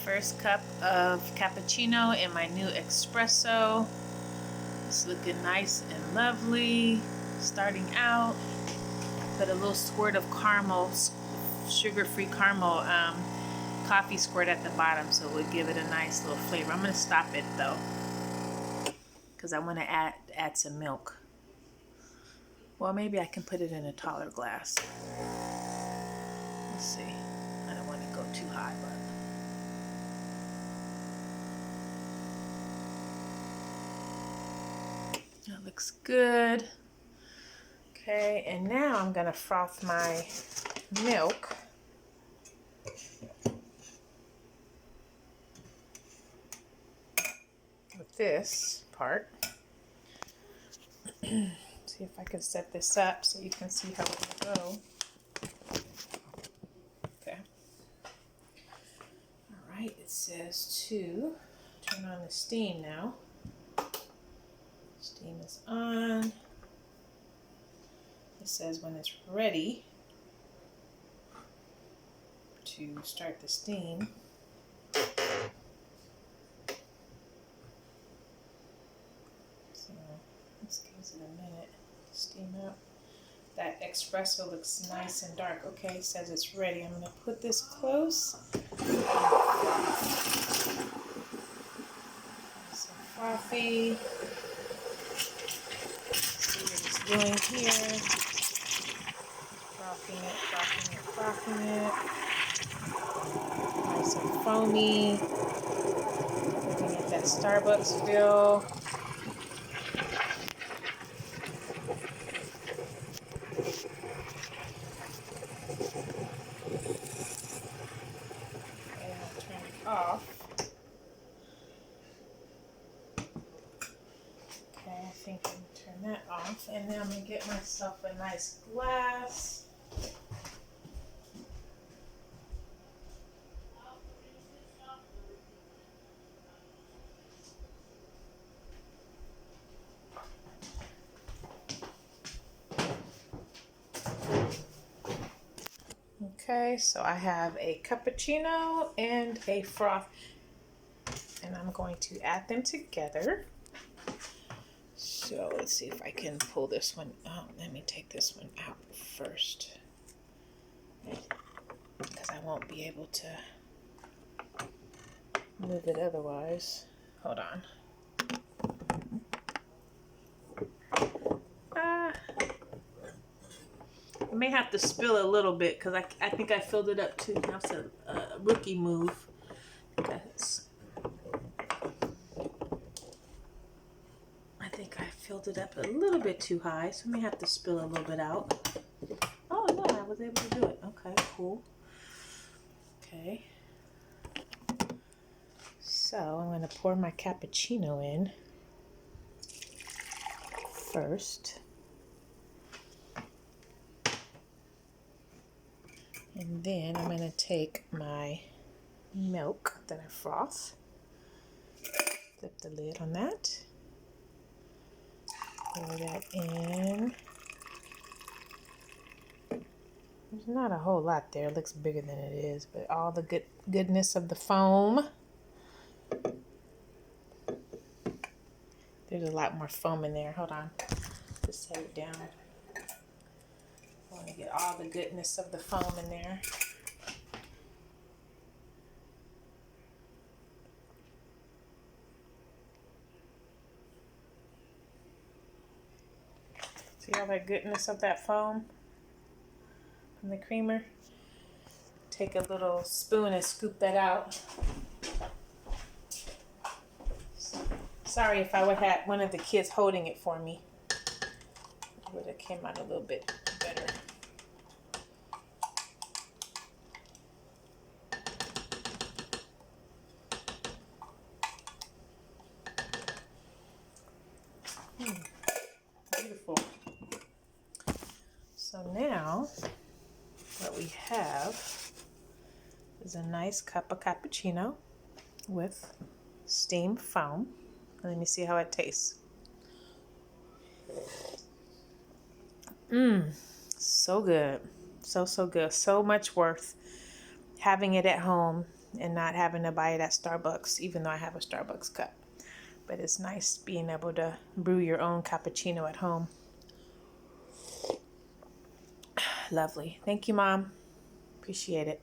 first cup of cappuccino in my new espresso. It's looking nice and lovely. Starting out, put a little squirt of caramel, sugar-free caramel coffee squirt at the bottom, so it would give it a nice little flavor. I'm going to stop it though, because I want to add some milk. Well, maybe I can put it in a taller glass. Let's see. I don't want to go too high, but that looks good. Okay, and now I'm going to froth my milk. With this part. See if I can set this up so you can see how it will go. Okay. Alright, it says to turn on the steam now. Steam is on. It says when it's ready to start the steam. So this gives it a minute to steam up. That espresso looks nice and dark. Okay, it says it's ready. I'm going to put this close. Some coffee. See what it's doing here. Frothing it. Nice and foamy. Looking at that Starbucks feel. Off. Okay, I think I can turn that off, and now I'm going to get myself a nice glass. Okay, so I have a cappuccino and a froth, and I'm going to add them together. So let's see if I can pull this one out. Let me take this one out first, because I won't be able to move it otherwise. Hold on. I may have to spill a little bit because I think I filled it up too. That's a rookie move. I think I filled it up a little bit too high, so I may have to spill a little bit out. Oh no, I was able to do it. Okay, cool. Okay. So I'm going to pour my cappuccino in first. And then I'm going to take my milk that I froth, flip the lid on that, pour that in. There's not a whole lot there. It looks bigger than it is, but all the goodness of the foam. There's a lot more foam in there. Hold on. Just set it down. I want to get all the goodness of the foam in there. See all that goodness of that foam from the creamer? Take a little spoon and scoop that out. Sorry if I would have had one of the kids holding it for me. It would have came out a little bit better. Beautiful. So now what we have is a nice cup of cappuccino with steamed foam. Let me see how it tastes. So good. So good. So much worth having it at home. and not having to buy it at Starbucks, even though I have a Starbucks cup. But it's nice being able to brew your own cappuccino at home. Lovely. Thank you, Mom. Appreciate it.